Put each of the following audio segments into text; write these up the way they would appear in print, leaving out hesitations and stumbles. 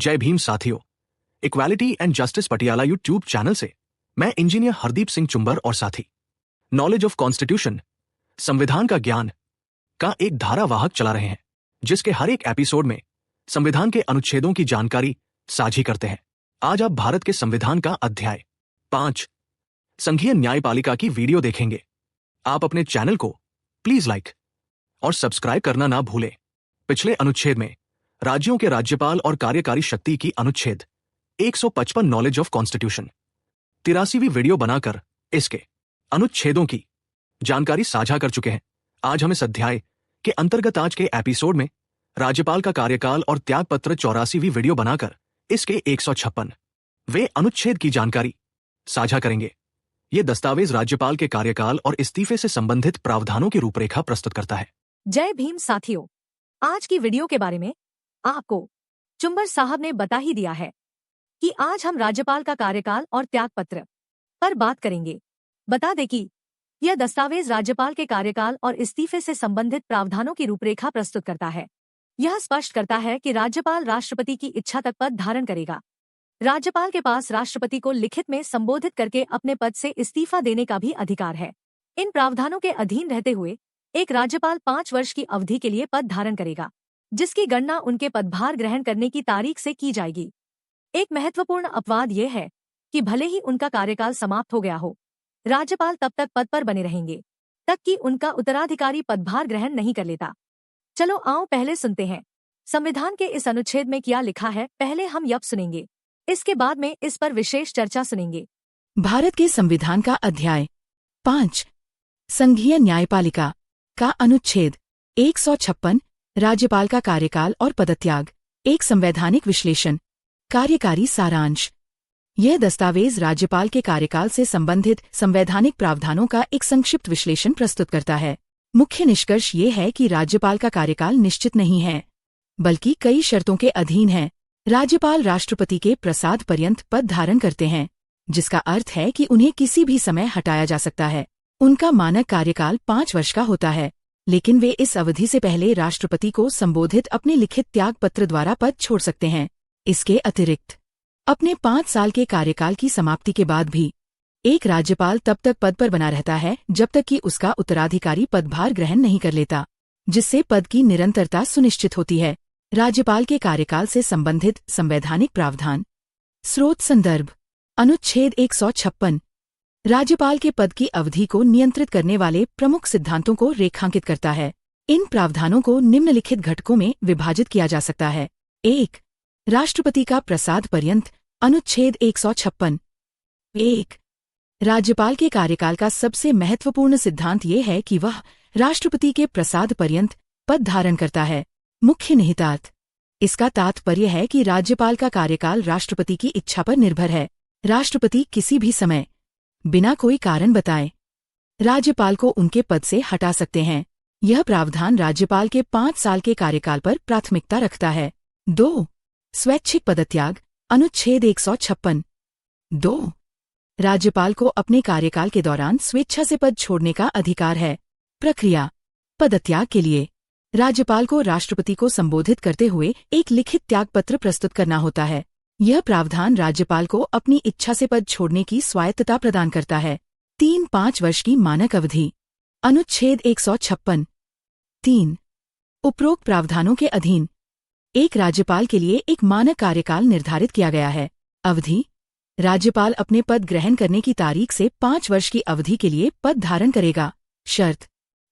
जय भीम साथियों, equality and justice Patiala YouTube channel से मैं इंजीनियर हरदीप सिंह चुंबर और साथी नॉलेज ऑफ कॉन्स्टिट्यूशन, संविधान का ज्ञान का एक धारावाहक चला रहे हैं, जिसके हर एक एपिसोड में संविधान के अनुच्छेदों की जानकारी साझी करते हैं। आज आप भारत के संविधान का अध्याय 5 संघीय न्यायपालिका की वीडियो देखेंगे। आप अपने चैनल को प्लीज लाइक और सब्सक्राइब करना ना भूलें। पिछले अनुच्छेद में राज्यों के राज्यपाल और कार्यकारी शक्ति की अनुच्छेद 155 नॉलेज ऑफ कॉन्स्टिट्यूशन 83वीं वीडियो बनाकर इसके अनुच्छेदों की जानकारी साझा कर चुके हैं। आज हम इस अध्याय के अंतर्गत आज के एपिसोड में राज्यपाल का कार्यकाल और त्यागपत्र 84वीं वीडियो बनाकर इसके 156वें अनुच्छेद की जानकारी साझा करेंगे। ये दस्तावेज राज्यपाल के कार्यकाल और इस्तीफे से संबंधित प्रावधानों की रूपरेखा प्रस्तुत करता है। जय भीम साथियों, आज की वीडियो के बारे में आपको चुंबर साहब ने बता ही दिया है कि आज हम राज्यपाल का कार्यकाल और त्यागपत्र पर बात करेंगे। बता दें कि यह दस्तावेज राज्यपाल के कार्यकाल और इस्तीफे से संबंधित प्रावधानों की रूपरेखा प्रस्तुत करता है। यह स्पष्ट करता है कि राज्यपाल राष्ट्रपति की इच्छा तक पद धारण करेगा। राज्यपाल के पास राष्ट्रपति को लिखित में संबोधित करके अपने पद से इस्तीफा देने का भी अधिकार है। इन प्रावधानों के अधीन रहते हुए एक राज्यपाल 5 वर्ष की अवधि के लिए पद धारण करेगा, जिसकी गणना उनके पदभार ग्रहण करने की तारीख से की जाएगी। एक महत्वपूर्ण अपवाद यह है कि भले ही उनका कार्यकाल समाप्त हो गया हो, राज्यपाल तब तक पद पर बने रहेंगे तक कि उनका उत्तराधिकारी पदभार ग्रहण नहीं कर लेता। चलो आओ पहले सुनते हैं संविधान के इस अनुच्छेद में क्या लिखा है। पहले हम यह सुनेंगे, इसके बाद में इस पर विशेष चर्चा सुनेंगे। भारत के संविधान का अध्याय 5 संघीय न्यायपालिका का अनुच्छेद 156 राज्यपाल का कार्यकाल और पदत्याग, एक संवैधानिक विश्लेषण, कार्यकारी सारांश। यह दस्तावेज राज्यपाल के कार्यकाल से संबंधित संवैधानिक प्रावधानों का एक संक्षिप्त विश्लेषण प्रस्तुत करता है। मुख्य निष्कर्ष ये है कि राज्यपाल का कार्यकाल निश्चित नहीं है, बल्कि कई शर्तों के अधीन है। राज्यपाल राष्ट्रपति के प्रसाद पर्यंत पद धारण करते हैं, जिसका अर्थ है कि उन्हें किसी भी समय हटाया जा सकता है। उनका मानक कार्यकाल 5 वर्ष का होता है, लेकिन वे इस अवधि से पहले राष्ट्रपति को संबोधित अपने लिखित त्यागपत्र द्वारा पद छोड़ सकते हैं। इसके अतिरिक्त अपने 5 साल के कार्यकाल की समाप्ति के बाद भी एक राज्यपाल तब तक पद पर बना रहता है जब तक कि उसका उत्तराधिकारी पदभार ग्रहण नहीं कर लेता, जिससे पद की निरंतरता सुनिश्चित होती है। राज्यपाल के कार्यकाल से संबंधित संवैधानिक प्रावधान। स्रोत संदर्भ अनुच्छेद 156 राज्यपाल के पद की अवधि को नियंत्रित करने वाले प्रमुख सिद्धांतों को रेखांकित करता है। इन प्रावधानों को निम्नलिखित घटकों में विभाजित किया जा सकता है। 1. राष्ट्रपति का प्रसाद पर्यंत अनुच्छेद 156। 1. राज्यपाल के कार्यकाल का सबसे महत्वपूर्ण सिद्धांत ये है कि वह राष्ट्रपति के प्रसाद पर्यंत पद धारण करता है। मुख्य निहितार्थ। इसका तात्पर्य है कि राज्यपाल का कार्यकाल राष्ट्रपति की इच्छा पर निर्भर है। राष्ट्रपति किसी भी समय बिना कोई कारण बताए राज्यपाल को उनके पद से हटा सकते हैं। यह प्रावधान राज्यपाल के 5 साल के कार्यकाल पर प्राथमिकता रखता है। 2. स्वैच्छिक पदत्याग अनुच्छेद 156। 2. राज्यपाल को अपने कार्यकाल के दौरान स्वेच्छा से पद छोड़ने का अधिकार है। प्रक्रिया। पदत्याग के लिए राज्यपाल को राष्ट्रपति को संबोधित करते हुए एक लिखित त्यागपत्र प्रस्तुत करना होता है। यह प्रावधान राज्यपाल को अपनी इच्छा से पद छोड़ने की स्वायत्तता प्रदान करता है। 5 वर्ष की मानक अवधि अनुच्छेद 156। 3. उपरोक्त प्रावधानों के अधीन एक राज्यपाल के लिए एक मानक कार्यकाल निर्धारित किया गया है। अवधि। राज्यपाल अपने पद ग्रहण करने की तारीख से 5 वर्ष की अवधि के लिए पद धारण करेगा। शर्त।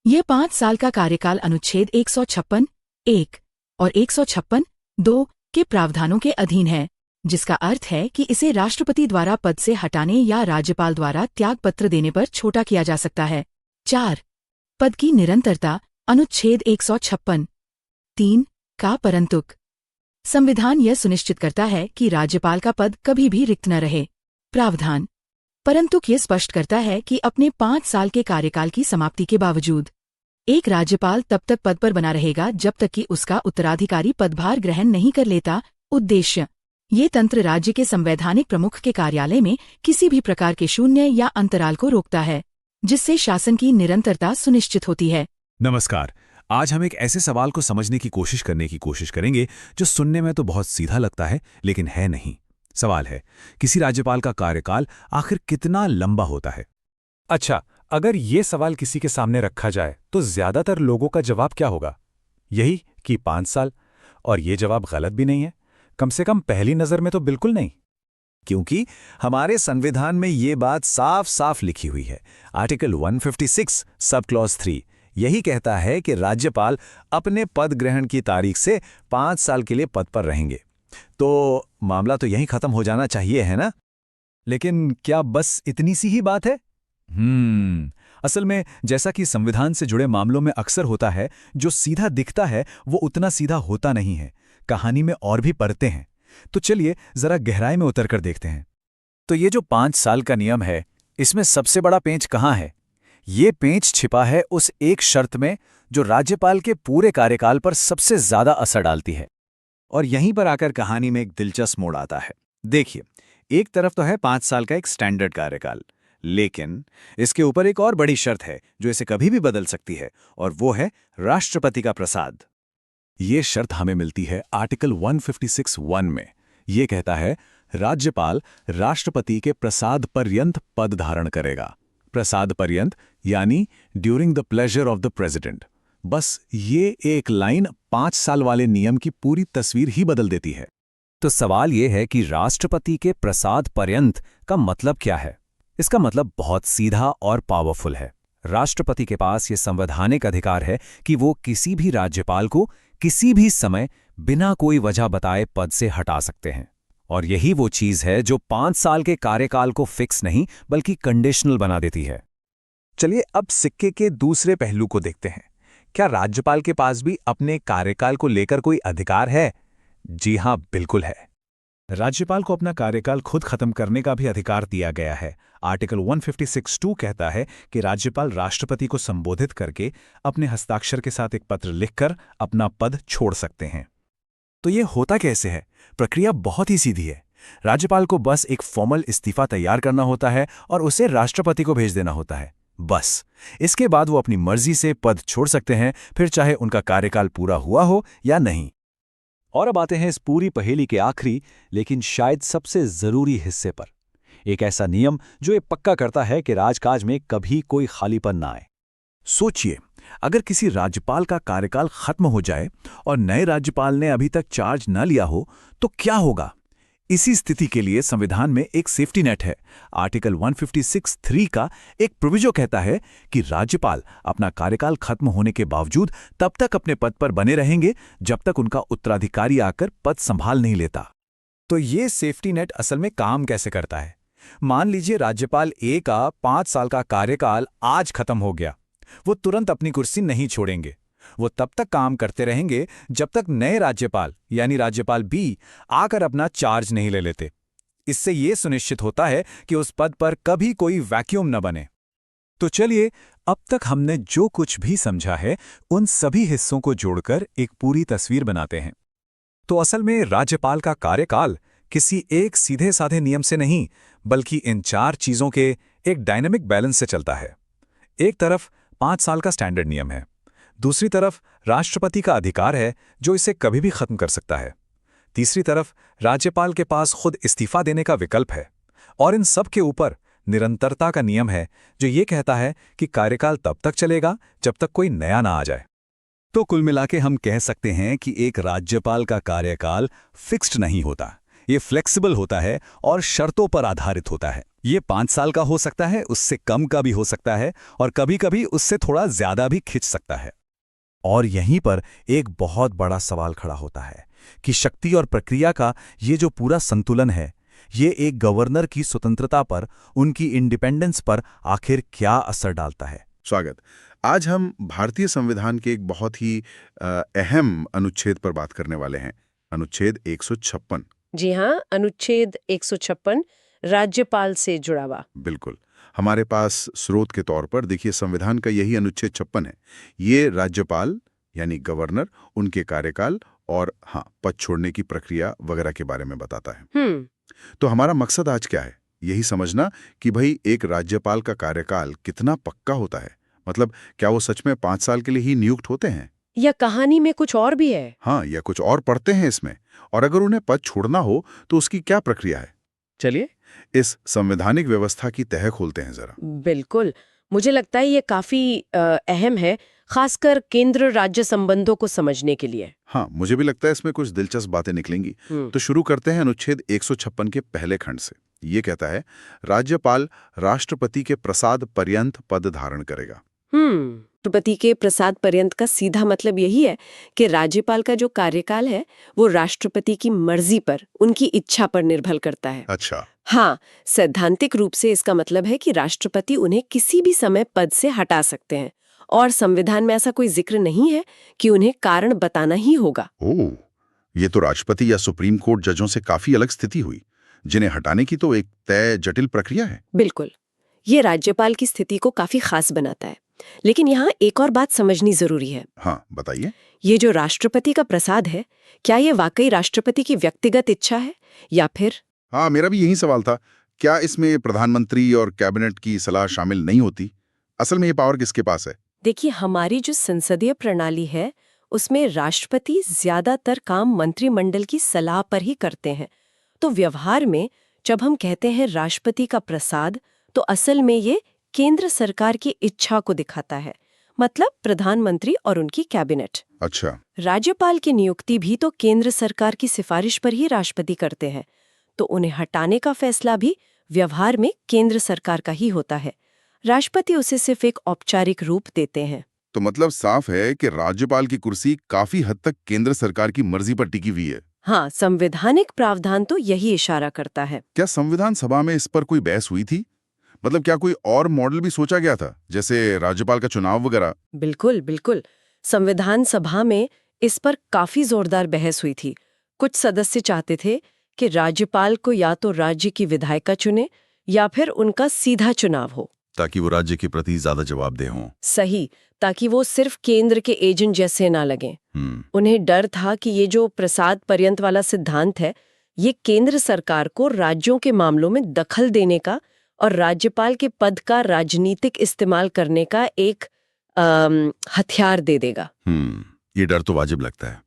यह 5 साल का कार्यकाल अनुच्छेद 156(1) और 156(2) के प्रावधानों के अधीन है, जिसका अर्थ है कि इसे राष्ट्रपति द्वारा पद से हटाने या राज्यपाल द्वारा त्यागपत्र देने पर छोटा किया जा सकता है। 4. पद की निरंतरता अनुच्छेद 156(3) का परंतुक। संविधान यह सुनिश्चित करता है कि राज्यपाल का पद कभी भी रिक्त न रहे। प्रावधान। परंतुक यह स्पष्ट करता है कि अपने 5 साल के कार्यकाल की समाप्ति के बावजूद एक राज्यपाल तब तक पद पर बना रहेगा जब तक कि उसका उत्तराधिकारी पदभार ग्रहण नहीं कर लेता। उद्देश्य। ये तंत्र राज्य के संवैधानिक प्रमुख के कार्यालय में किसी भी प्रकार के शून्य या अंतराल को रोकता है, जिससे शासन की निरंतरता सुनिश्चित होती है। नमस्कार, आज हम एक ऐसे सवाल को समझने की कोशिश करेंगे जो सुनने में तो बहुत सीधा लगता है, लेकिन है नहीं। सवाल है, किसी राज्यपाल का कार्यकाल आखिर कितना लंबा होता है? अच्छा, अगर ये सवाल किसी के सामने रखा जाए तो ज्यादातर लोगों का जवाब क्या होगा? यही कि 5 साल। और ये जवाब गलत भी नहीं है, कम से कम पहली नजर में तो बिल्कुल नहीं। क्योंकि हमारे संविधान में ये बात साफ साफ लिखी हुई है। आर्टिकल 156 सब क्लॉज 3 यही कहता है कि राज्यपाल अपने पद ग्रहण की तारीख से 5 साल के लिए पद पर रहेंगे। तो मामला तो यहीं खत्म हो जाना चाहिए, है ना? लेकिन क्या बस इतनी सी ही बात है? असल में जैसा कि संविधान से जुड़े मामलों में अक्सर होता है, जो सीधा दिखता है वो उतना सीधा होता नहीं है। कहानी में और भी परतें हैं। तो चलिए जरा गहराई में उतरकर देखते हैं। तो ये जो 5 साल का नियम है, इसमें सबसे बड़ा पेंच कहाँ है? ये पेंच छिपा है उस एक शर्त में जो राज्यपाल के पूरे कार्यकाल पर सबसे ज्यादा असर डालती है। और यहीं पर आकर कहानी में एक दिलचस्प मोड़ आता है। देखिए, एक तरफ तो है 5 साल का एक स्टैंडर्ड कार्यकाल, लेकिन इसके ऊपर एक और बड़ी शर्त है जो इसे कभी भी बदल सकती है, और वो है राष्ट्रपति का प्रसाद। ये शर्त हमें मिलती है आर्टिकल 156(1) में। ये कहता है, राज्यपाल राष्ट्रपति के प्रसाद पर्यंत पद धारण करेगा। प्रसाद पर्यंत यानी during the pleasure of the president. बस ये एक लाइन 5 साल वाले नियम की पूरी तस्वीर ही बदल देती है। तो सवाल ये है कि राष्ट्रपति के प्रसाद पर्यंत का मतलब क्या है? इसका मतलब बहुत सीधा और पावरफुल है। राष्ट्रपति के पास ये संवैधानिक अधिकार है कि वो किसी भी राज्यपाल को किसी भी समय बिना कोई वजह बताए पद से हटा सकते हैं। और यही वो चीज है जो 5 साल के कार्यकाल को फिक्स नहीं बल्कि कंडीशनल बना देती है। चलिए अब सिक्के के दूसरे पहलू को देखते हैं। क्या राज्यपाल के पास भी अपने कार्यकाल को लेकर कोई अधिकार है? जी हां, बिल्कुल है। राज्यपाल को अपना कार्यकाल खुद खत्म करने का भी अधिकार दिया गया है। आर्टिकल 156(2) कहता है कि राज्यपाल राष्ट्रपति को संबोधित करके अपने हस्ताक्षर के साथ एक पत्र लिखकर अपना पद छोड़ सकते हैं। तो ये होता कैसे है? प्रक्रिया बहुत ही सीधी है। राज्यपाल को बस एक फॉर्मल इस्तीफा तैयार करना होता है और उसे राष्ट्रपति को भेज देना होता है। बस इसके बाद वो अपनी मर्जी से पद छोड़ सकते हैं, फिर चाहे उनका कार्यकाल पूरा हुआ हो या नहीं। और अब आते हैं इस पूरी पहेली के आखिरी लेकिन शायद सबसे जरूरी हिस्से पर। एक ऐसा नियम जो ये पक्का करता है कि राजकाज में कभी कोई खालीपन ना आए। सोचिए, अगर किसी राज्यपाल का कार्यकाल खत्म हो जाए और नए राज्यपाल ने अभी तक चार्ज न लिया हो तो क्या होगा? इसी स्थिति के लिए संविधान में एक सेफ्टी नेट है। आर्टिकल 156(3) का एक प्रोविजो कहता है कि राज्यपाल अपना कार्यकाल खत्म होने के बावजूद तब तक अपने पद पर बने रहेंगे जब तक उनका उत्तराधिकारी आकर पद संभाल नहीं लेता। तो ये सेफ्टी नेट असल में काम कैसे करता है? मान लीजिए राज्यपाल ए का 5 साल का कार्यकाल आज खत्म हो गया। वो तुरंत अपनी कुर्सी नहीं छोड़ेंगे। वो तब तक काम करते रहेंगे जब तक नए राज्यपाल यानी राज्यपाल बी आकर अपना चार्ज नहीं ले लेते। इससे ये सुनिश्चित होता है कि उस पद पर कभी कोई वैक्यूम न बने। तो चलिए, अब तक हमने जो कुछ भी समझा है उन सभी हिस्सों को जोड़कर एक पूरी तस्वीर बनाते हैं। तो असल में राज्यपाल का कार्यकाल किसी एक सीधे साधे नियम से नहीं बल्कि इन 4 चीजों के एक डायनामिक बैलेंस से चलता है। एक तरफ 5 साल का स्टैंडर्ड नियम है, दूसरी तरफ राष्ट्रपति का अधिकार है जो इसे कभी भी खत्म कर सकता है, तीसरी तरफ राज्यपाल के पास खुद इस्तीफा देने का विकल्प है, और इन सब के ऊपर निरंतरता का नियम है जो ये कहता है कि कार्यकाल तब तक चलेगा जब तक कोई नया ना आ जाए। तो कुल मिलाके हम कह सकते हैं कि एक राज्यपाल का कार्यकाल फिक्स्ड नहीं होता, ये फ्लेक्सिबल होता है और शर्तों पर आधारित होता है। ये 5 साल का हो सकता है, उससे कम का भी हो सकता है, और कभी-कभी उससे थोड़ा ज्यादा भी खिंच सकता है। और यहीं पर एक बहुत बड़ा सवाल खड़ा होता है कि शक्ति और प्रक्रिया का ये जो पूरा संतुलन है, ये एक गवर्नर की स्वतंत्रता पर, उनकी इंडिपेंडेंस पर आखिर क्या असर डालता है। स्वागत। आज हम भारतीय संविधान के एक बहुत ही अहम अनुच्छेद पर बात करने वाले हैं, अनुच्छेद 156। जी हाँ, अनुच्छेद 156 राज्यपाल से जुड़ा हुआ। बिल्कुल। हमारे पास स्रोत के तौर पर देखिए, संविधान का यही अनुच्छेद 56 है। ये राज्यपाल यानी गवर्नर, उनके कार्यकाल और पद छोड़ने की प्रक्रिया वगैरह के बारे में बताता है। तो हमारा मकसद आज क्या है? यही समझना कि भाई एक राज्यपाल का कार्यकाल कितना पक्का होता है। मतलब क्या वो सच में 5 साल के लिए ही नियुक्त होते हैं या कहानी में कुछ और भी है? हाँ, या कुछ और पढ़ते हैं इसमें? और अगर उन्हें पद छोड़ना हो तो उसकी क्या प्रक्रिया है? चलिए, इस संवैधानिक व्यवस्था की तह खोलते हैं जरा। बिल्कुल। मुझे लगता है ये काफी अहम है, खासकर केंद्र राज्य संबंधों को समझने के लिए। हाँ, मुझे भी लगता है इसमें कुछ दिलचस्प बातें निकलेंगी। तो शुरू करते हैं अनुच्छेद 156 के पहले खंड से। ये कहता है, राज्यपाल राष्ट्रपति के प्रसाद पर्यंत पद धारण करेगा। राष्ट्रपति के प्रसाद पर्यंत का सीधा मतलब यही है कि राज्यपाल का जो कार्यकाल है वो राष्ट्रपति की मर्जी पर, उनकी इच्छा पर निर्भर करता है। अच्छा। हाँ, सैद्धांतिक रूप से इसका मतलब है कि राष्ट्रपति उन्हें किसी भी समय पद से हटा सकते हैं और संविधान में ऐसा कोई जिक्र नहीं है कि उन्हें कारण बताना ही होगा। ओह, ये तो राष्ट्रपति या सुप्रीम कोर्ट जजों से काफी अलग स्थिति हुई, जिन्हें हटाने की तो एक तय जटिल प्रक्रिया है। बिल्कुल, ये राज्यपाल की स्थिति को काफी खास बनाता है। लेकिन यहाँ एक और बात समझनी जरूरी है। हाँ, बताइए। ये जो राष्ट्रपति का प्रसाद है, क्या ये वाकई राष्ट्रपति की व्यक्तिगत इच्छा है या फिर? हाँ, मेरा भी यही सवाल था। क्या इसमें प्रधानमंत्री और कैबिनेट की सलाह शामिल नहीं होती? असल में ये पावर किसके पास है? देखिए, हमारी जो संसदीय प्रणाली है उसमें राष्ट्रपति ज्यादातर काम मंत्रिमंडल की सलाह पर ही करते हैं। तो व्यवहार में जब हम कहते हैं राष्ट्रपति का प्रसाद, तो असल में ये केंद्र सरकार की इच्छा को दिखाता है, मतलब प्रधानमंत्री और उनकी कैबिनेट। अच्छा। राज्यपाल की नियुक्ति भी तो केंद्र सरकार की सिफारिश पर ही राष्ट्रपति करते हैं, तो उन्हें हटाने का फैसला भी व्यवहार में केंद्र सरकार का ही होता है। राष्ट्रपति उसे सिर्फ एक औपचारिक रूप देते हैं। तो मतलब साफ है कि राज्यपाल की कुर्सी काफी हद तक केंद्र सरकार की मर्जी पर टिकी हुई है। हाँ, संवैधानिक प्रावधान तो यही इशारा करता है। क्या संविधान सभा में इस पर कोई बहस हुई थी? मतलब क्या कोई और मॉडल भी सोचा गया था, जैसे राज्यपाल का चुनाव वगैरह? बिल्कुल बिल्कुल, संविधान सभा में इस पर काफी जोरदार बहस हुई थी। कुछ सदस्य चाहते थे कि राज्यपाल को या तो राज्य की विधायिका चुने या फिर उनका सीधा चुनाव हो, ताकि वो राज्य के प्रति ज्यादा जवाबदेह हों। सही, ताकि वो सिर्फ केंद्र के एजेंट जैसे ना लगें। उन्हें डर था कि ये जो प्रसाद पर्यंत वाला सिद्धांत है, ये केंद्र सरकार को राज्यों के मामलों में दखल देने का और राज्यपाल के पद का राजनीतिक इस्तेमाल करने का एक हथियार दे देगा। ये डर तो वाजिब लगता है।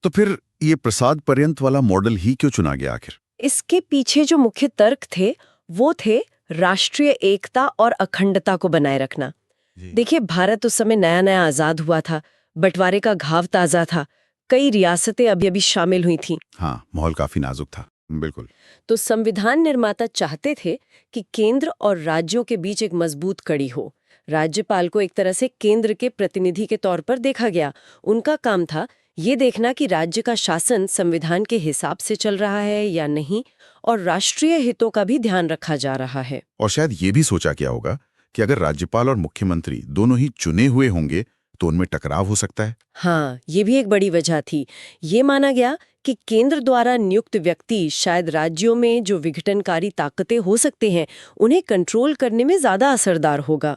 तो फिर ये प्रसाद पर्यंत वाला मॉडल ही क्यों चुना गया आखिर? इसके पीछे जो मुख्य तर्क थे वो थे राष्ट्रीय एकता और अखंडता को बनाए रखना। देखिए, भारत उस समय नया नया आजाद हुआ था, बंटवारे का घाव ताजा था, कई रियासतें अभी अभी शामिल हुई थीं। हाँ, माहौल काफी नाजुक था। बिल्कुल। तो संविधान निर्माता चाहते थे कि केंद्र और राज्यों के बीच एक मजबूत कड़ी हो। राज्यपाल को एक तरह से केंद्र के प्रतिनिधि के तौर पर देखा गया। उनका काम था ये देखना कि राज्य का शासन संविधान के हिसाब से चल रहा है या नहीं, और राष्ट्रीय हितों का भी ध्यान रखा जा रहा है। और शायद ये भी सोचा गया होगा कि अगर राज्यपाल और मुख्यमंत्री दोनों ही चुने हुए होंगे तो उनमें टकराव हो सकता है। हाँ, ये भी एक बड़ी वजह थी। ये माना गया कि केंद्र द्वारा नियुक्त व्यक्ति शायद राज्यों में जो विघटनकारी ताकतें हो सकते हैं उन्हें कंट्रोल करने में ज्यादा असरदार होगा।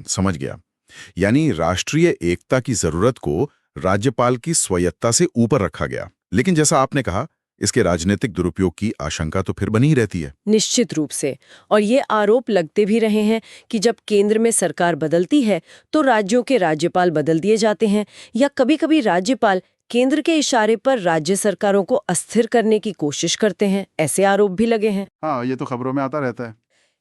समझ गया। यानी राष्ट्रीय एकता की जरूरत को राज्यपाल की स्वायत्ता से ऊपर रखा गया। लेकिन जैसा आपने कहा, इसके राजनीतिक दुरुपयोग की आशंका तो फिर बनी ही रहती है। निश्चित रूप से। और ये आरोप लगते भी रहे हैं कि जब केंद्र में सरकार बदलती है तो राज्यों के राज्यपाल बदल दिए जाते हैं, या कभी-कभी राज्यपाल केंद्र के इशारे पर राज्य सरकारों को अस्थिर करने की कोशिश करते हैं। ऐसे आरोप भी लगे हैं। हाँ, ये तो खबरों में आता रहता है।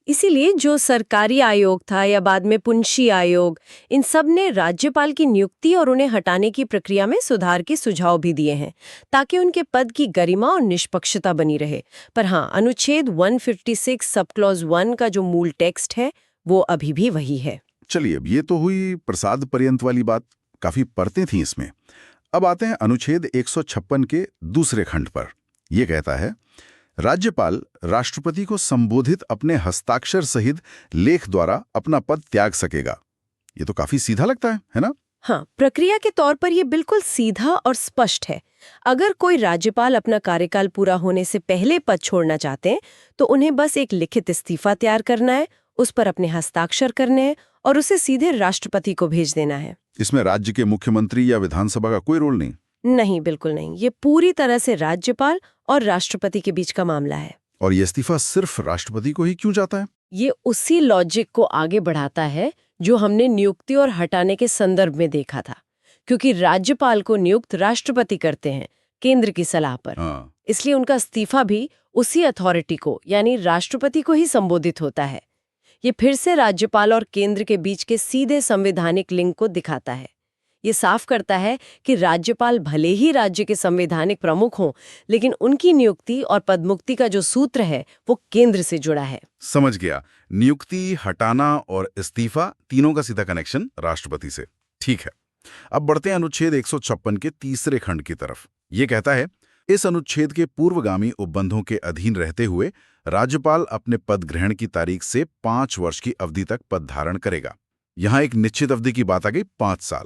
इसीलिए जो सरकारी आयोग था या बाद में पुंशी आयोग, इन सब ने राज्यपाल की नियुक्ति और उन्हें हटाने की प्रक्रिया में सुधार के सुझाव भी दिए हैं, ताकि उनके पद की गरिमा और निष्पक्षता बनी रहे। पर हाँ, अनुच्छेद 156 सब क्लॉज 1 का जो मूल टेक्स्ट है वो अभी भी वही है। चलिए, अब ये तो हुई प्रसाद पर्यंत वाली बात, काफी परतें थी इसमें। अब आते हैं अनुच्छेद 156 के दूसरे खंड पर। यह कहता है, राज्यपाल राष्ट्रपति को संबोधित अपने हस्ताक्षर सहित लेख द्वारा अपना पद त्याग सकेगा। ये तो काफी सीधा लगता है ना? हाँ, प्रक्रिया के तौर पर यह बिल्कुल सीधा और स्पष्ट है। अगर कोई राज्यपाल अपना कार्यकाल पूरा होने से पहले पद छोड़ना चाहते हैं तो उन्हें बस एक लिखित इस्तीफा तैयार करना है, उस पर अपने हस्ताक्षर करने हैं और उसे सीधे राष्ट्रपति को भेज देना है। इसमें राज्य के मुख्यमंत्री या विधानसभा का कोई रोल नहीं? नहीं, बिल्कुल नहीं। ये पूरी तरह से राज्यपाल और राष्ट्रपति के बीच का मामला है। और ये इस्तीफा सिर्फ राष्ट्रपति को ही क्यों जाता है? ये उसी लॉजिक को आगे बढ़ाता है जो हमने नियुक्ति और हटाने के संदर्भ में देखा था। क्योंकि राज्यपाल को नियुक्त राष्ट्रपति करते हैं केंद्र की सलाह पर। हाँ, इसलिए उनका इस्तीफा भी उसी अथॉरिटी को यानी राष्ट्रपति को ही संबोधित होता है। ये फिर से राज्यपाल और केंद्र के बीच के सीधे संवैधानिक लिंक को दिखाता है। ये साफ करता है कि राज्यपाल भले ही राज्य के संवैधानिक प्रमुख हों, लेकिन उनकी नियुक्ति और पदमुक्ति का जो सूत्र है वो केंद्र से जुड़ा है। समझ गया। नियुक्ति, हटाना और इस्तीफा तीनों का सीधा कनेक्शन राष्ट्रपति से। ठीक है। अब बढ़ते हैं अनुच्छेद 156 के तीसरे खंड की तरफ। ये कहता है, इस अनुच्छेद के पूर्वगामी उपबंधों के अधीन रहते हुए राज्यपाल अपने पद ग्रहण की तारीख से 5 वर्ष की अवधि तक पद धारण करेगा। यहाँ एक निश्चित अवधि की बात आ गई, 5 साल।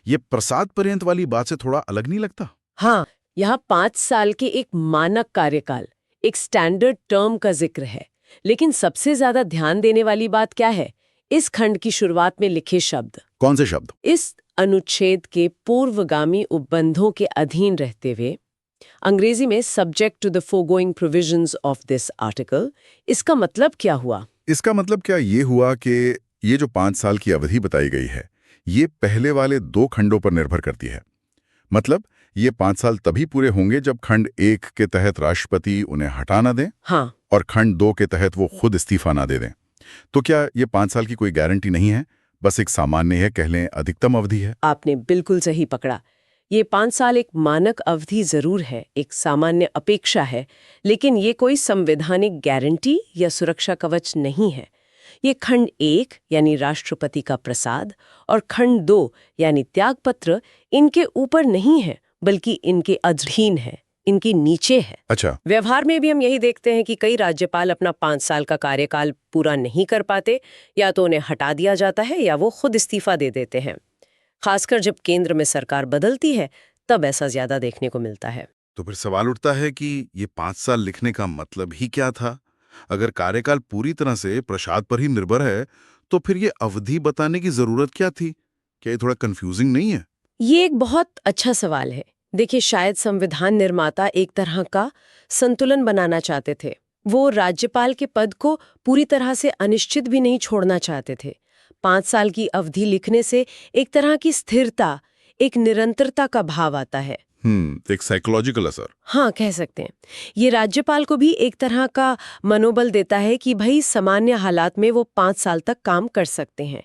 ये प्रसाद पर्यंत वाली बात से थोड़ा अलग नहीं लगता? हाँ, यहाँ 5 साल के एक मानक कार्यकाल, एक स्टैंडर्ड टर्म का जिक्र है। लेकिन सबसे ज्यादा ध्यान देने वाली बात क्या है? इस खंड की शुरुआत में लिखे शब्द। कौन से शब्द? इस अनुच्छेद के पूर्वगामी उपबंधों के अधीन रहते हुए, अंग्रेजी में subject to the foregoing provisions of this article. इसका मतलब क्या हुआ? इसका मतलब क्या ये हुआ कि ये जो 5 साल की अवधि बताई गई है, ये पहले वाले 2 खंडों पर निर्भर करती है। मतलब ये 5 साल तभी पूरे होंगे जब खंड 1 के तहत राष्ट्रपति उन्हें हटा ना दें, हाँ, और खंड 2 के तहत वो खुद इस्तीफा ना दे दें। तो क्या ये 5 साल की कोई गारंटी नहीं है, बस एक सामान्य है, कह लें अधिकतम अवधि है? आपने बिल्कुल सही पकड़ा। ये 5 साल एक मानक अवधि जरूर है, एक सामान्य अपेक्षा है, लेकिन ये कोई संवैधानिक गारंटी या सुरक्षा कवच नहीं है। ये खंड 1 यानी राष्ट्रपति का प्रसाद और खंड 2 यानी त्यागपत्र इनके ऊपर नहीं है, बल्कि इनके अधीन है, इनके नीचे है। अच्छा। व्यवहार में भी हम यही देखते हैं कि कई राज्यपाल अपना 5 साल का कार्यकाल पूरा नहीं कर पाते, या तो उन्हें हटा दिया जाता है या वो खुद इस्तीफा दे देते हैं। खासकर जब केंद्र में सरकार बदलती है, तब ऐसा ज्यादा देखने को मिलता है। तो फिर सवाल उठता है कि ये 5 साल लिखने का मतलब ही क्या था? अगर कार्यकाल पूरी तरह से प्रसाद पर ही निर्भर है, तो फिर ये अवधि बताने की जरूरत क्या थी? क्या ये थोड़ा कंफ्यूजिंग नहीं है? ये एक बहुत अच्छा सवाल है। देखिए, शायद संविधान निर्माता एक तरह का संतुलन बनाना चाहते थे। वो राज्यपाल के पद को पूरी तरह से अनिश्चित भी नहीं छोड़ना चाहते थे। 5 साल की अवधि लिखने से एक तरह की स्थिरता, एक निरंतरता का भाव आता है। एक साइकोलॉजिकल असर। हाँ, कह सकते हैं। ये राज्यपाल को भी एक तरह का मनोबल देता है कि भाई सामान्य हालात में वो 5 साल तक काम कर सकते हैं,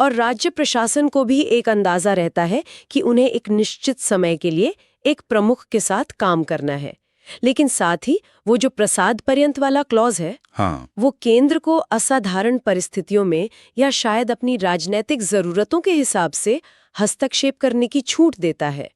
और राज्य प्रशासन को भी एक अंदाजा रहता है कि उन्हें एक निश्चित समय के लिए एक प्रमुख के साथ काम करना है। लेकिन साथ ही वो जो प्रसाद पर्यंत वाला क्लॉज है, हाँ, वो केंद्र को असाधारण परिस्थितियों में या शायद अपनी राजनीतिक जरूरतों के हिसाब से हस्तक्षेप करने की छूट देता है।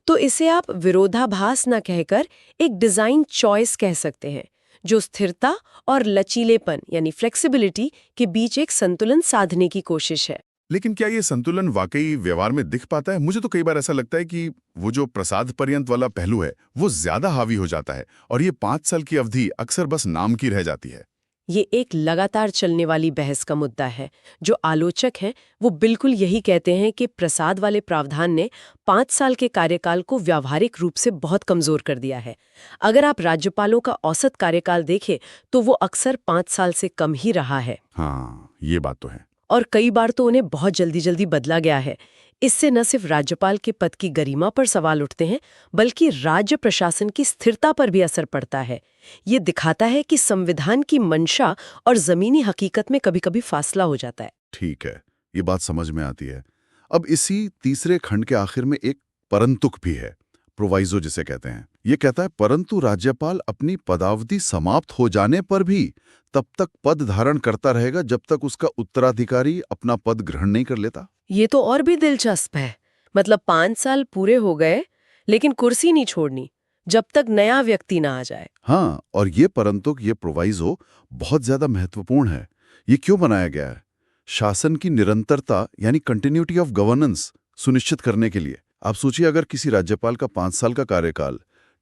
तो इसे आप विरोधाभास न कहकर एक डिजाइन चॉइस कह सकते हैं, जो स्थिरता और लचीलेपन यानी फ्लेक्सिबिलिटी के बीच एक संतुलन साधने की कोशिश है। लेकिन क्या ये संतुलन वाकई व्यवहार में दिख पाता है? मुझे तो कई बार ऐसा लगता है कि वो जो प्रसाद पर्यंत वाला पहलू है, वो ज्यादा हावी हो जाता है, और ये 5 साल की अवधि अक्सर बस नाम की रह जाती है। ये एक लगातार चलने वाली बहस का मुद्दा है। जो आलोचक हैं वो बिल्कुल यही कहते हैं कि प्रसाद वाले प्रावधान ने 5 साल के कार्यकाल को व्यावहारिक रूप से बहुत कमजोर कर दिया है। अगर आप राज्यपालों का औसत कार्यकाल देखें तो वो अक्सर 5 साल से कम ही रहा है। हाँ, ये बात तो है। और कई बार तो उन्हें बहुत जल्दी जल्दी बदला गया है। इससे न सिर्फ राज्यपाल के पद की गरिमा पर सवाल उठते हैं, बल्कि राज्य प्रशासन की स्थिरता पर भी असर पड़ता है। ये दिखाता है कि संविधान की मंशा और जमीनी हकीकत में कभी-कभी फासला हो जाता है। ठीक है, ये बात समझ में आती है। अब इसी तीसरे खंड के आखिर में एक परंतुक भी है, प्रोवाइजो जिसे कहते हैं। ये कहता है, परंतु राज्यपाल अपनी पदावधि समाप्त हो जाने पर भी तब तक पद धारण करता रहेगा जब तक उसका उत्तराधिकारी अपना पद ग्रहण नहीं कर लेता। ये तो और भी दिलचस्प है। मतलब 5 साल पूरे हो गए, लेकिन कुर्सी नहीं छोड़नी जब तक नया व्यक्ति ना आ जाए। हाँ, और ये परंतुक, ये प्रोवाइजो बहुत ज्यादा महत्वपूर्ण है। ये क्यों बनाया गया है? शासन की निरंतरता यानी कंटिन्यूटी ऑफ गवर्नेंस सुनिश्चित करने के लिए। आप सोचिए, अगर किसी राज्यपाल का 5 साल का कार्यकाल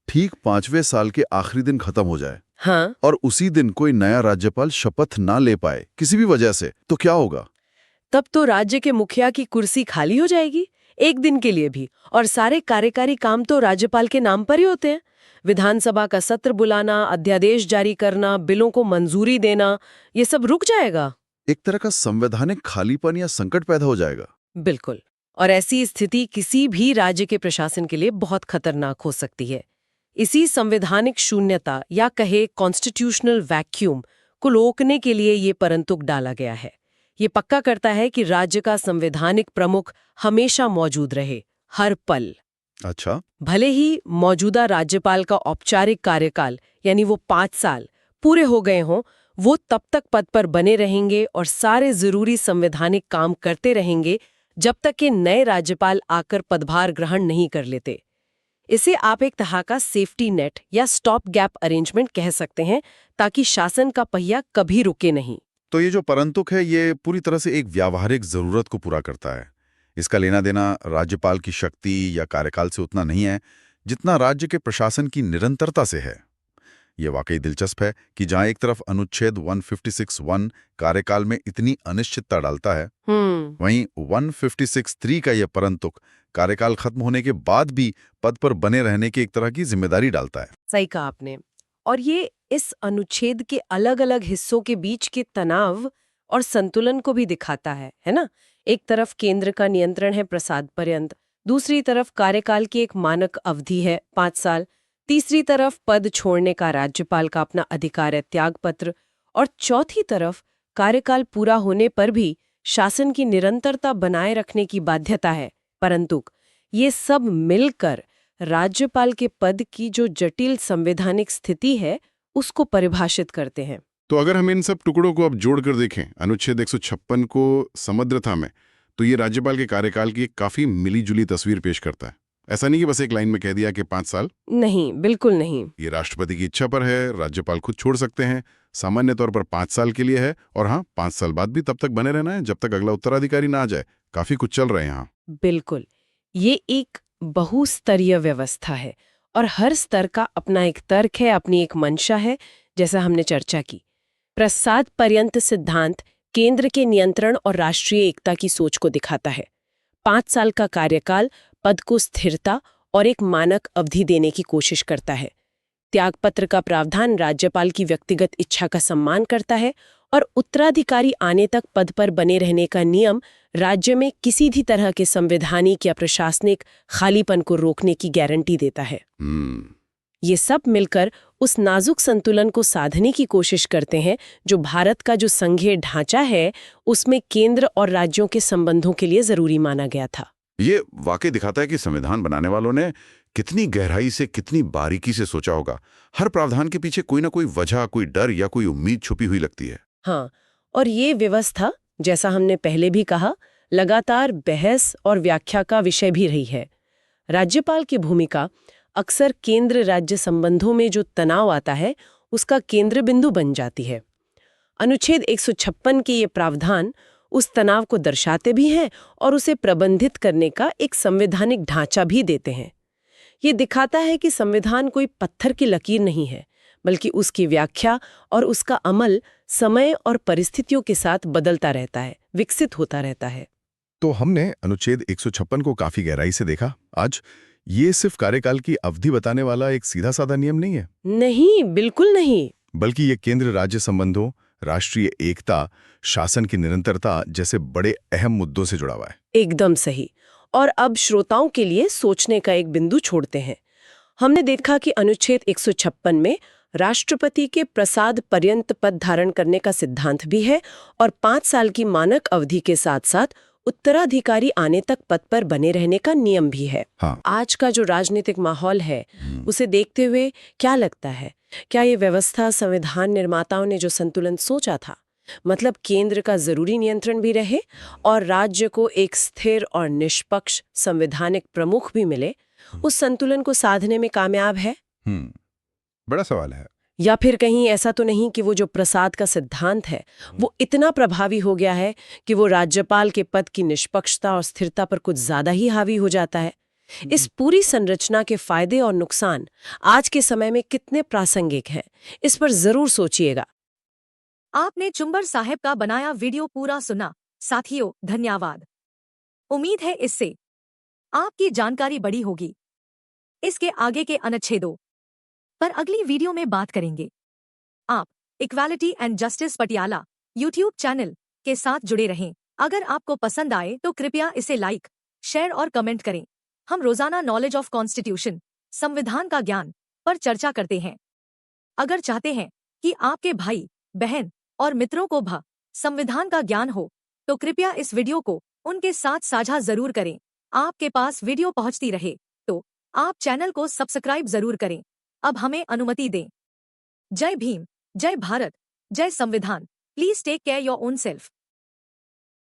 ठीक 5वें साल के आखिरी दिन खत्म हो जाए, हाँ, और उसी दिन कोई नया राज्यपाल शपथ ना ले पाए किसी भी वजह से, तो क्या होगा? तब तो राज्य के मुखिया की कुर्सी खाली हो जाएगी, एक दिन के लिए भी, और सारे कार्यकारी काम तो राज्यपाल के नाम पर ही होते हैं। विधानसभा का सत्र बुलाना, अध्यादेश जारी करना, बिलों को मंजूरी देना, ये सब रुक जाएगा। एक तरह का संवैधानिक खालीपन या संकट पैदा हो जाएगा। बिल्कुल। और ऐसी स्थिति किसी भी राज्य के प्रशासन के लिए बहुत खतरनाक हो सकती है। इसी संवैधानिक शून्यता या कहे कॉन्स्टिट्यूशनल वैक्यूम को रोकने के लिए ये परंतुक डाला गया है। ये पक्का करता है कि राज्य का संवैधानिक प्रमुख हमेशा मौजूद रहे, हर पल। अच्छा, भले ही मौजूदा राज्यपाल का औपचारिक कार्यकाल यानी वो 5 साल पूरे हो गए हों, वो तब तक पद पर बने रहेंगे और सारे जरूरी संवैधानिक काम करते रहेंगे जब तक कि नए राज्यपाल आकर पदभार ग्रहण नहीं कर लेते। इसे आप एक तरह का सेफ्टी नेट या स्टॉप गैप अरेंजमेंट कह सकते हैं, ताकि शासन का पहिया कभी रुके नहीं। तो ये जो परंतुक है ये पूरी तरह से एक व्यावहारिक जरूरत को पूरा करता है। इसका लेना देना राज्यपाल की शक्ति या कार्यकाल से उतना नहीं है जितना राज्य के प्रशासन की निरंतरता से है। ये वाकई दिलचस्प है कि जहां एक तरफ अनुच्छेद 156(1) कार्यकाल में इतनी अनिश्चितता डालता है, वहीं 156(3) का यह परंतुक कार्यकाल खत्म होने के बाद भी पद पर बने रहने की एक तरह की जिम्मेदारी डालता है। सही कहा आपने। और ये इस अनुच्छेद के अलग-अलग हिस्सों के बीच के तनाव और संतुलन को भी दिखाता है ना? एक तरफ केंद्र का नियंत्रण है प्रसाद पर्यंत, दूसरी तरफ कार्यकाल की एक मानक अवधि है 5 साल, तीसरी तरफ पद छोड़ने का राज्यपाल का अपना अधिकार है त्यागपत्र, और चौथी तरफ कार्यकाल पूरा होने पर भी शासन की निरंतरता बनाए रखने की बाध्यता है। परंतु ये सब मिलकर राज्यपाल के पद की जो जटिल संवैधानिक स्थिति है उसको परिभाषित करते हैं। तो अगर हम इन सब टुकड़ों को अब जोड़कर देखें अनुच्छेद 156 को समग्रता में, तो ये राज्यपाल के कार्यकाल की एक काफी मिली-जुली तस्वीर पेश करता है। ऐसा नहीं कि बस एक लाइन में कह दिया कि 5 साल। नहीं, बिल्कुल नहीं। ये राष्ट्रपति की इच्छा पर है, राज्यपाल खुद छोड़ सकते हैं। सामान्य तौर पर 5 साल के लिए है, और हाँ, 5 साल बाद भी तब तक बने रहना है जब तक अगला उत्तराधिकारी ना आ जाए। काफी कुछ चल रहे हैं यहाँ। बिल्कुल, ये एक बहुस्तरीय व्यवस्था है और हर स्तर का अपना एक तर्क है, अपनी एक मंशा है। जैसा हमने चर्चा की, प्रसाद पर्यंत सिद्धांत केंद्र के नियंत्रण और राष्ट्रीय एकता की सोच को दिखाता है। 5 साल का कार्यकाल पद को स्थिरता और एक मानक अवधि देने की कोशिश करता है। त्यागपत्र का प्रावधान राज्यपाल की व्यक्तिगत इच्छा का सम्मान करता है, और उत्तराधिकारी आने तक पद पर बने रहने का नियम राज्य में किसी भी तरह के संवैधानिक या प्रशासनिक खालीपन को रोकने की गारंटी देता है। ये सब मिलकर उस नाजुक संतुलन को साधने की कोशिश करते हैं जो भारत का जो संघीय ढांचा है उसमें केंद्र और राज्यों के संबंधों के लिए जरूरी माना गया था। ये वाकई दिखाता है कि संविधान बनाने वालों ने कितनी गहराई से, कितनी बारीकी से सोचा होगा। हर प्रावधान के पीछे कोई ना कोई वजह, कोई डर या कोई उम्मीद छुपी हुई लगती है। हाँ, और ये व्यवस्था, जैसा हमने पहले भी कहा, लगातार बहस और व्याख्या का विषय भी रही है। राज्यपाल की भूमिका अक्सर केंद्र राज्य संबंधों में जो तनाव आता है उसका केंद्र बिंदु बन जाती है। अनुच्छेद 156 के ये प्रावधान उस तनाव को दर्शाते भी हैं और उसे प्रबंधित करने का एक संवैधानिक ढांचा भी देते हैं। ये दिखाता है कि संविधान कोई पत्थर की लकीर नहीं है, बल्कि उसकी व्याख्या और उसका अमल समय और परिस्थितियों के साथ बदलता रहता है, विकसित होता रहता है। तो हमने अनुच्छेद 156 को काफी गहराई से देखा। आज ये सिर्फ कार्यकाल की अवधि बताने वाला एक सीधा साधा नियम नहीं है। नहीं, बिल्कुल नहीं। बल्कि ये केंद्र राज्य संबंधों, राष्ट्रीय एकता, शासन की निरंतरता जैसे बड़े अहम मुद्दों से जुड़ा हुआ है। एकदम सही। और अब श्रोताओं के लिए सोचने का एक बिंदु छोड़ते हैं। हमने देखा कि अनुच्छेद 156 में राष्ट्रपति के प्रसाद पर्यंत पद धारण करने का सिद्धांत भी है और 5 साल की मानक अवधि के साथ साथ उत्तराधिकारी आने तक पद पर बने रहने का नियम भी है। हाँ। आज का जो राजनीतिक माहौल है उसे देखते हुए क्या लगता है, क्या ये व्यवस्था संविधान निर्माताओं ने जो संतुलन सोचा था, मतलब केंद्र का जरूरी नियंत्रण भी रहे और राज्य को एक स्थिर और निष्पक्ष संवैधानिक प्रमुख भी मिले, उस संतुलन को साधने में कामयाब है? बड़ा सवाल है। या फिर कहीं ऐसा तो नहीं कि वो जो प्रसाद का सिद्धांत है वो इतना प्रभावी हो गया है कि वो राज्यपाल के पद की निष्पक्षता और स्थिरता पर कुछ ज्यादा ही हावी हो जाता है? इस पूरी संरचना के फायदे और नुकसान आज के समय में कितने प्रासंगिक हैं, इस पर जरूर सोचिएगा। आपने चुंबर साहब का बनाया वीडियो पूरा सुना। साथियों, धन्यवाद। उम्मीद है इससे आपकी जानकारी बढ़ी होगी। इसके आगे के अनुच्छेदों पर अगली वीडियो में बात करेंगे। आप equality and justice Patiala YouTube channel के साथ जुड़े रहें। अगर आपको पसंद आए तो कृपया इसे लाइक, शेयर और कमेंट करें। हम रोजाना नॉलेज ऑफ कॉन्स्टिट्यूशन, संविधान का ज्ञान पर चर्चा करते हैं। अगर चाहते हैं कि आपके भाई, बहन और मित्रों को भी संविधान का ज्ञान हो, तो कृपया इस वीडियो को उनके साथ साझा जरूर करें। आपके पास वीडियो पहुंचती रहे तो आप चैनल को सब्सक्राइब जरूर करें। अब हमें अनुमति दें। जय भीम, जय भारत, जय संविधान। Please take care your own self.